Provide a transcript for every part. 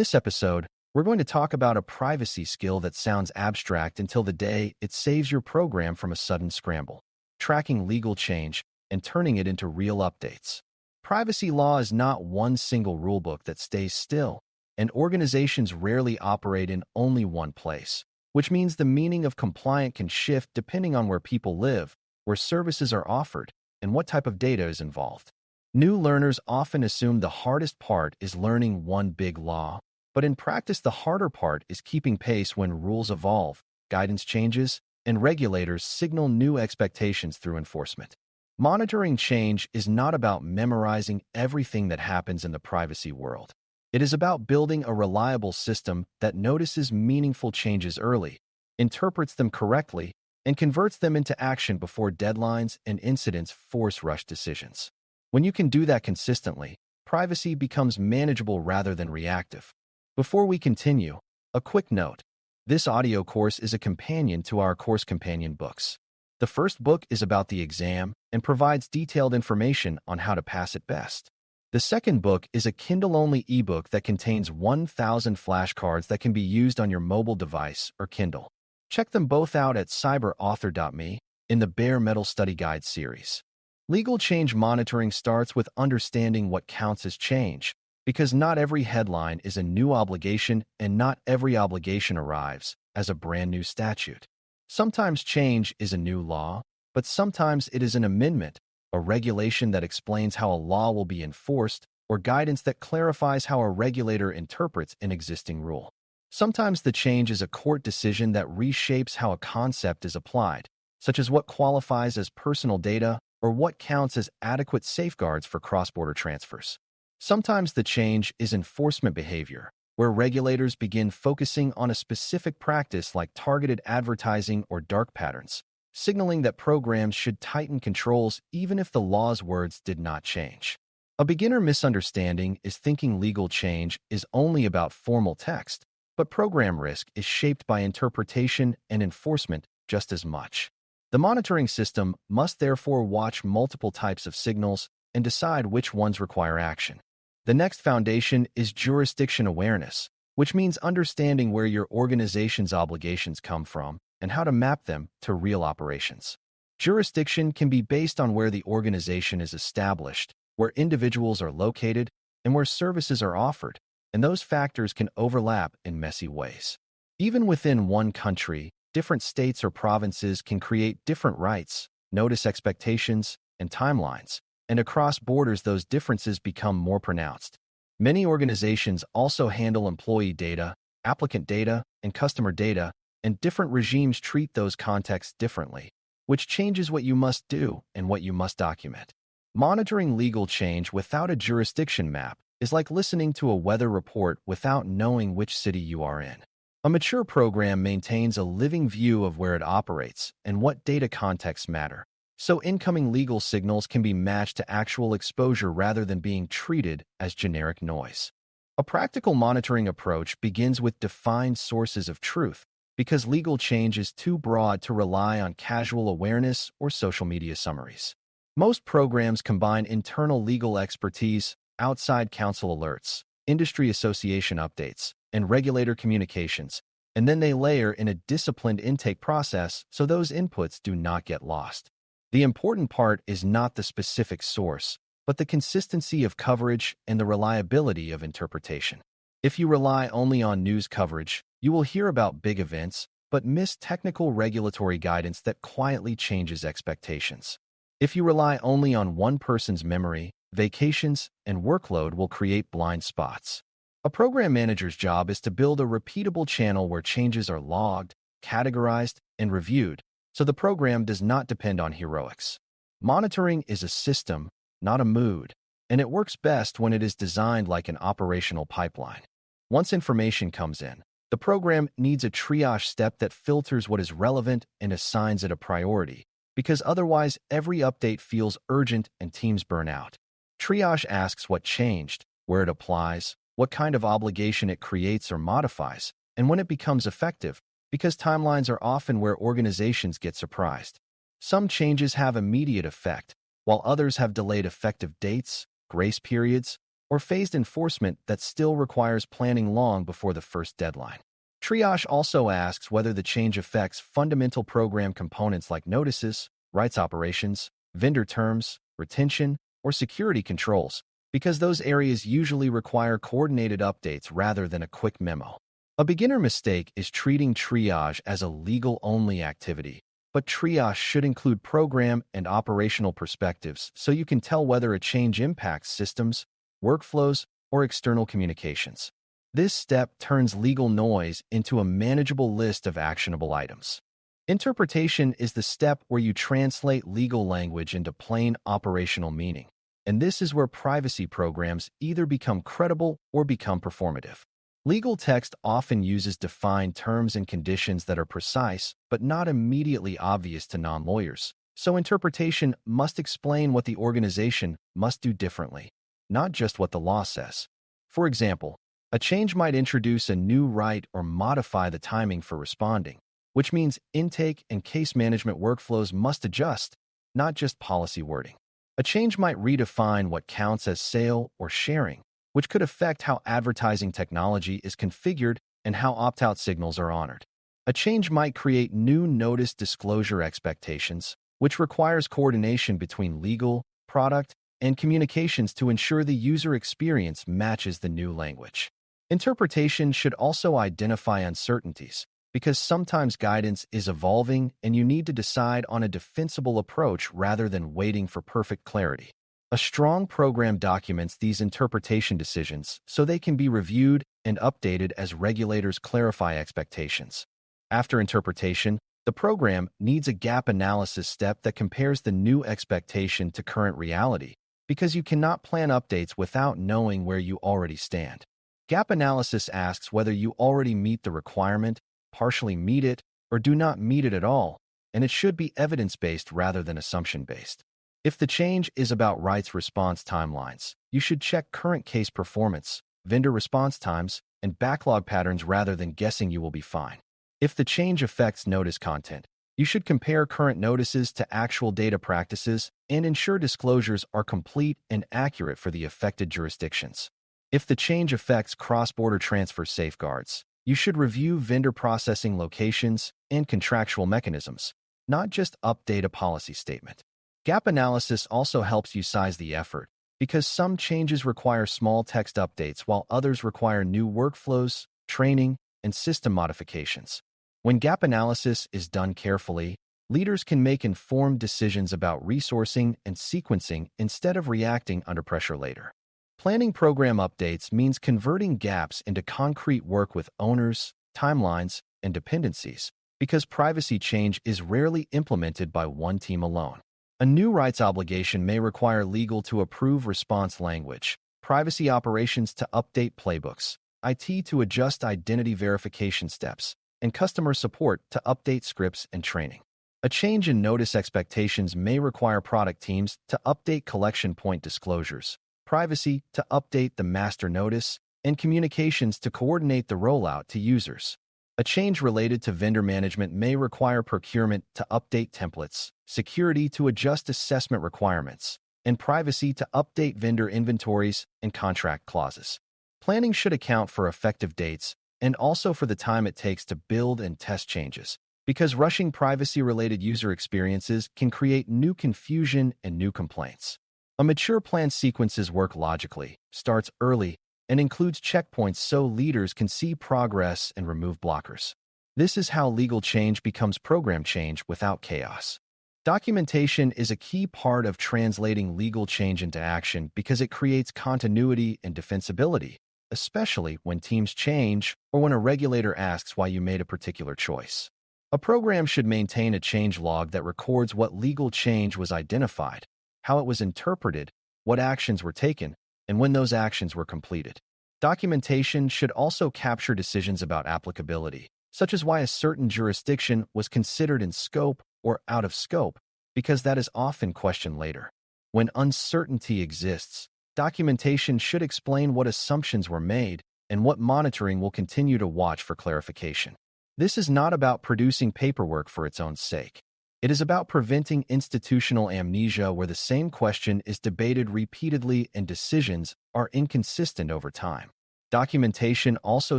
this episode, we're going to talk about a privacy skill that sounds abstract until the day it saves your program from a sudden scramble, tracking legal change and turning it into real updates. Privacy law is not one single rulebook that stays still, and organizations rarely operate in only one place, which means the meaning of compliant can shift depending on where people live, where services are offered, and what type of data is involved. New learners often assume the hardest part is learning one big law, but in practice the harder part is keeping pace when rules evolve, guidance changes, and regulators signal new expectations through enforcement. Monitoring change is not about memorizing everything that happens in the privacy world. It is about building a reliable system that notices meaningful changes early, interprets them correctly, and converts them into action before deadlines and incidents force rush decisions. When you can do that consistently, privacy becomes manageable rather than reactive. Before we continue, a quick note. This audio course is a companion to our course companion books. The first book is about the exam and provides detailed information on how to pass it best. The second book is a Kindle-only ebook that contains 1,000 flashcards that can be used on your mobile device or Kindle. Check them both out at CIPM in the Bare Metal Study Guide series. Legal change monitoring starts with understanding what counts as change, because not every headline is a new obligation and not every obligation arrives as a brand new statute. Sometimes change is a new law, but sometimes it is an amendment, a regulation that explains how a law will be enforced, or guidance that clarifies how a regulator interprets an existing rule. Sometimes the change is a court decision that reshapes how a concept is applied, such as what qualifies as personal data or what counts as adequate safeguards for cross-border transfers. Sometimes the change is enforcement behavior, where regulators begin focusing on a specific practice like targeted advertising or dark patterns, signaling that programs should tighten controls even if the law's words did not change. A beginner misunderstanding is thinking legal change is only about formal text, but program risk is shaped by interpretation and enforcement just as much. The monitoring system must therefore watch multiple types of signals and decide which ones require action. The next foundation is jurisdiction awareness, which means understanding where your organization's obligations come from and how to map them to real operations. Jurisdiction can be based on where the organization is established, where individuals are located, and where services are offered, and those factors can overlap in messy ways. Even within one country, different states or provinces can create different rights, notice expectations, and timelines, and across borders those differences become more pronounced. Many organizations also handle employee data, applicant data, and customer data, and different regimes treat those contexts differently, which changes what you must do and what you must document. Monitoring legal change without a jurisdiction map is like listening to a weather report without knowing which city you are in. A mature program maintains a living view of where it operates and what data contexts matter, so incoming legal signals can be matched to actual exposure rather than being treated as generic noise. A practical monitoring approach begins with defined sources of truth, because legal change is too broad to rely on casual awareness or social media summaries. Most programs combine internal legal expertise, outside counsel alerts, industry association updates, and regulator communications, and then they layer in a disciplined intake process so those inputs do not get lost. The important part is not the specific source, but the consistency of coverage and the reliability of interpretation. If you rely only on news coverage, you will hear about big events, but miss technical regulatory guidance that quietly changes expectations. If you rely only on one person's memory, vacations, and workload will create blind spots. A program manager's job is to build a repeatable channel where changes are logged, categorized, and reviewed, so the program does not depend on heroics. Monitoring is a system, not a mood, and it works best when it is designed like an operational pipeline. Once information comes in, the program needs a triage step that filters what is relevant and assigns it a priority, because otherwise every update feels urgent and teams burn out. Triage asks what changed, where it applies, what kind of obligation it creates or modifies, and when it becomes effective, because timelines are often where organizations get surprised. Some changes have immediate effect, while others have delayed effective dates, grace periods, or phased enforcement that still requires planning long before the first deadline. Triage also asks whether the change affects fundamental program components like notices, rights operations, vendor terms, retention, or security controls, because those areas usually require coordinated updates rather than a quick memo. A beginner mistake is treating triage as a legal-only activity, but triage should include program and operational perspectives so you can tell whether a change impacts systems, workflows, or external communications. This step turns legal noise into a manageable list of actionable items. Interpretation is the step where you translate legal language into plain operational meaning, and this is where privacy programs either become credible or become performative. Legal text often uses defined terms and conditions that are precise but not immediately obvious to non-lawyers, so interpretation must explain what the organization must do differently, not just what the law says. For example, a change might introduce a new right or modify the timing for responding, which means intake and case management workflows must adjust, not just policy wording. A change might redefine what counts as sale or sharing, which could affect how advertising technology is configured and how opt-out signals are honored. A change might create new notice disclosure expectations, which requires coordination between legal, product, and communications to ensure the user experience matches the new language. Interpretation should also identify uncertainties, because sometimes guidance is evolving and you need to decide on a defensible approach rather than waiting for perfect clarity. A strong program documents these interpretation decisions so they can be reviewed and updated as regulators clarify expectations. After interpretation, the program needs a gap analysis step that compares the new expectation to current reality, because you cannot plan updates without knowing where you already stand. Gap analysis asks whether you already meet the requirement, partially meet it, or do not meet it at all, and it should be evidence-based rather than assumption-based. If the change is about rights response timelines, you should check current case performance, vendor response times, and backlog patterns rather than guessing you will be fine. If the change affects notice content, you should compare current notices to actual data practices and ensure disclosures are complete and accurate for the affected jurisdictions. If the change affects cross-border transfer safeguards, you should review vendor processing locations and contractual mechanisms, not just update a policy statement. Gap analysis also helps you size the effort, because some changes require small text updates while others require new workflows, training, and system modifications. When gap analysis is done carefully, leaders can make informed decisions about resourcing and sequencing instead of reacting under pressure later. Planning program updates means converting gaps into concrete work with owners, timelines, and dependencies, because privacy change is rarely implemented by one team alone. A new rights obligation may require legal to approve response language, privacy operations to update playbooks, IT to adjust identity verification steps, and customer support to update scripts and training. A change in notice expectations may require product teams to update collection point disclosures, privacy to update the master notice, and communications to coordinate the rollout to users. A change related to vendor management may require procurement to update templates, security to adjust assessment requirements, and privacy to update vendor inventories and contract clauses. Planning should account for effective dates and also for the time it takes to build and test changes, because rushing privacy-related user experiences can create new confusion and new complaints. A mature plan sequences work logically, starts early, and includes checkpoints so leaders can see progress and remove blockers. This is how legal change becomes program change without chaos. Documentation is a key part of translating legal change into action because it creates continuity and defensibility, especially when teams change or when a regulator asks why you made a particular choice. A program should maintain a change log that records what legal change was identified, how it was interpreted, what actions were taken, and when those actions were completed. Documentation should also capture decisions about applicability, such as why a certain jurisdiction was considered in scope or out of scope, because that is often questioned later. When uncertainty exists, documentation should explain what assumptions were made and what monitoring will continue to watch for clarification. This is not about producing paperwork for its own sake. It is about preventing institutional amnesia where the same question is debated repeatedly and decisions are inconsistent over time. Documentation also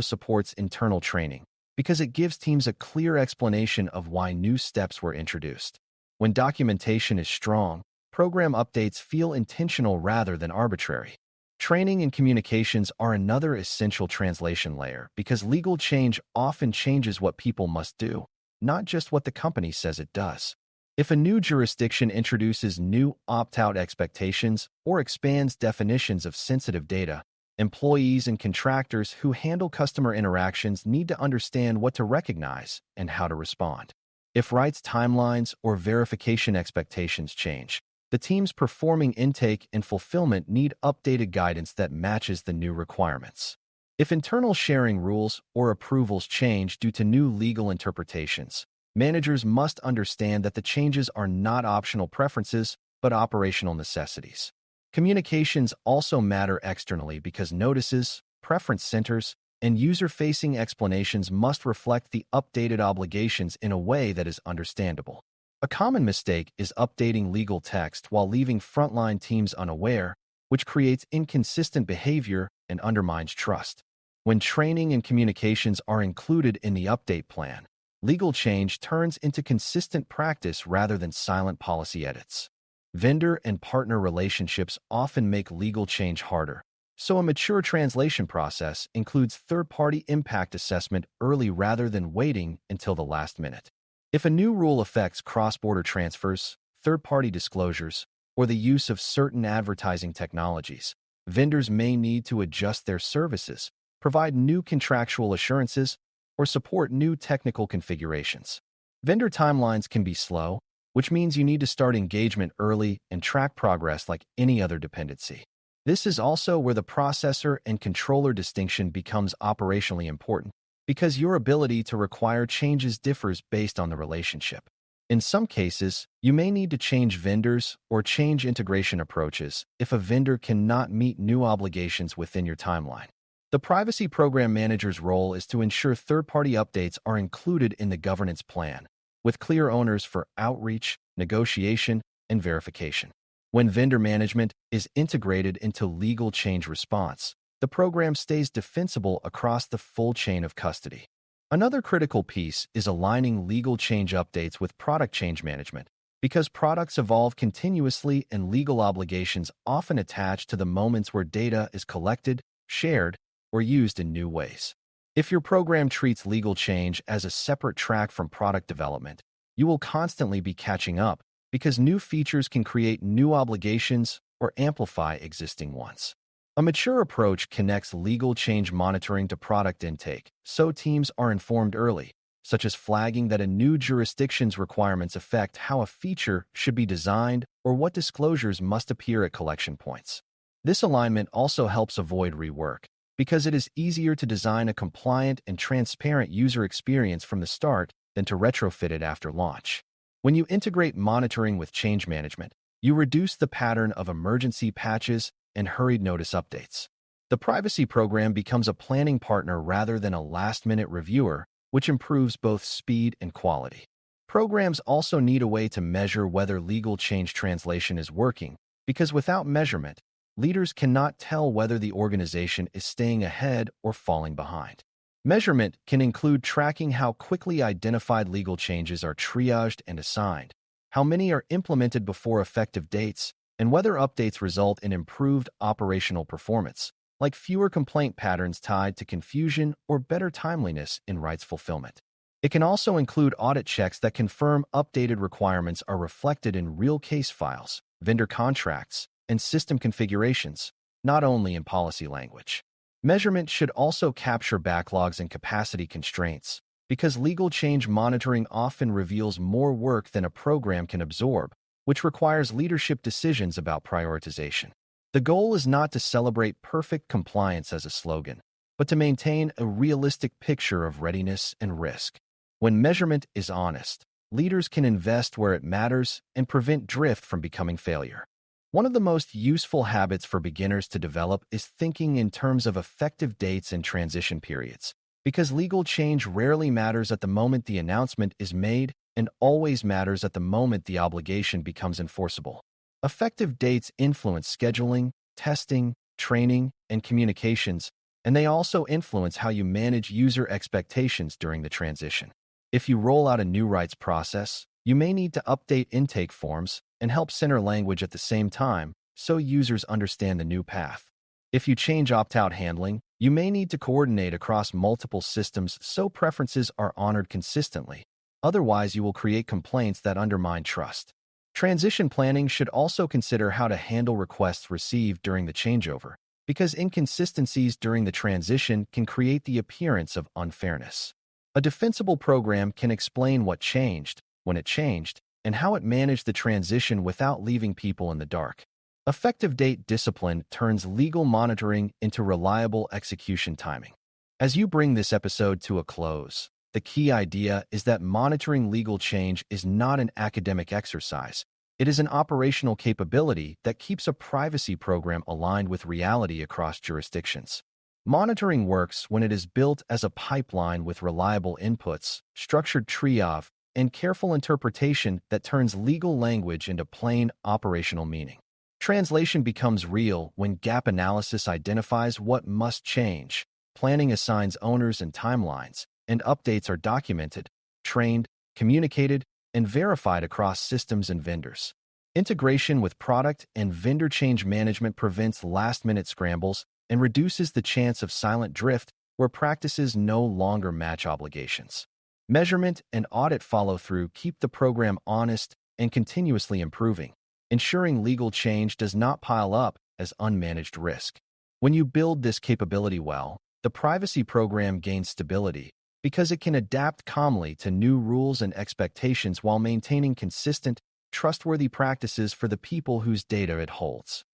supports internal training because it gives teams a clear explanation of why new steps were introduced. When documentation is strong, program updates feel intentional rather than arbitrary. Training and communications are another essential translation layer because legal change often changes what people must do, not just what the company says it does. If a new jurisdiction introduces new opt-out expectations or expands definitions of sensitive data, employees and contractors who handle customer interactions need to understand what to recognize and how to respond. If rights timelines or verification expectations change, the teams performing intake and fulfillment need updated guidance that matches the new requirements. If internal sharing rules or approvals change due to new legal interpretations, managers must understand that the changes are not optional preferences, but operational necessities. Communications also matter externally because notices, preference centers, and user-facing explanations must reflect the updated obligations in a way that is understandable. A common mistake is updating legal text while leaving frontline teams unaware, which creates inconsistent behavior and undermines trust. When training and communications are included in the update plan, legal change turns into consistent practice rather than silent policy edits. Vendor and partner relationships often make legal change harder, so a mature translation process includes third-party impact assessment early rather than waiting until the last minute. If a new rule affects cross-border transfers, third-party disclosures, or the use of certain advertising technologies, vendors may need to adjust their services, provide new contractual assurances, or support new technical configurations. Vendor timelines can be slow, which means you need to start engagement early and track progress like any other dependency. This is also where the processor and controller distinction becomes operationally important, because your ability to require changes differs based on the relationship. In some cases, you may need to change vendors or change integration approaches if a vendor cannot meet new obligations within your timeline. The Privacy Program Manager's role is to ensure third-party updates are included in the governance plan, with clear owners for outreach, negotiation, and verification. When vendor management is integrated into legal change response, the program stays defensible across the full chain of custody. Another critical piece is aligning legal change updates with product change management, because products evolve continuously and legal obligations often attach to the moments where data is collected, shared, or used in new ways. If your program treats legal change as a separate track from product development, you will constantly be catching up because new features can create new obligations or amplify existing ones. A mature approach connects legal change monitoring to product intake, so teams are informed early, such as flagging that a new jurisdiction's requirements affect how a feature should be designed or what disclosures must appear at collection points. This alignment also helps avoid rework, because it is easier to design a compliant and transparent user experience from the start than to retrofit it after launch. When you integrate monitoring with change management, you reduce the pattern of emergency patches and hurried notice updates. The privacy program becomes a planning partner rather than a last-minute reviewer, which improves both speed and quality. Programs also need a way to measure whether legal change translation is working, because without measurement, leaders cannot tell whether the organization is staying ahead or falling behind. Measurement can include tracking how quickly identified legal changes are triaged and assigned, how many are implemented before effective dates, and whether updates result in improved operational performance, like fewer complaint patterns tied to confusion or better timeliness in rights fulfillment. It can also include audit checks that confirm updated requirements are reflected in real case files, vendor contracts, and system configurations, not only in policy language. Measurement should also capture backlogs and capacity constraints, because legal change monitoring often reveals more work than a program can absorb, which requires leadership decisions about prioritization. The goal is not to celebrate perfect compliance as a slogan, but to maintain a realistic picture of readiness and risk. When measurement is honest, leaders can invest where it matters and prevent drift from becoming failure. One of the most useful habits for beginners to develop is thinking in terms of effective dates and transition periods, because legal change rarely matters at the moment the announcement is made, and always matters at the moment the obligation becomes enforceable. Effective dates influence scheduling, testing, training, and communications, and they also influence how you manage user expectations during the transition. If you roll out a new rights process, you may need to update intake forms and help center language at the same time so users understand the new path. If you change opt-out handling, you may need to coordinate across multiple systems so preferences are honored consistently. Otherwise, you will create complaints that undermine trust. Transition planning should also consider how to handle requests received during the changeover, because inconsistencies during the transition can create the appearance of unfairness. A defensible program can explain what changed, when it changed, and how it managed the transition without leaving people in the dark. Effective date discipline turns legal monitoring into reliable execution timing. As you bring this episode to a close, the key idea is that monitoring legal change is not an academic exercise. It is an operational capability that keeps a privacy program aligned with reality across jurisdictions. Monitoring works when it is built as a pipeline with reliable inputs, structured triage, and careful interpretation that turns legal language into plain operational meaning. Translation becomes real when gap analysis identifies what must change, planning assigns owners and timelines, and updates are documented, trained, communicated, and verified across systems and vendors. Integration with product and vendor change management prevents last-minute scrambles and reduces the chance of silent drift where practices no longer match obligations. Measurement and audit follow-through keep the program honest and continuously improving, ensuring legal change does not pile up as unmanaged risk. When you build this capability well, the privacy program gains stability because it can adapt calmly to new rules and expectations while maintaining consistent, trustworthy practices for the people whose data it holds.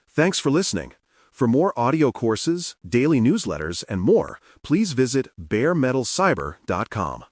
Thanks for listening. For more audio courses, daily newsletters, and more, please visit DailyCyber.News.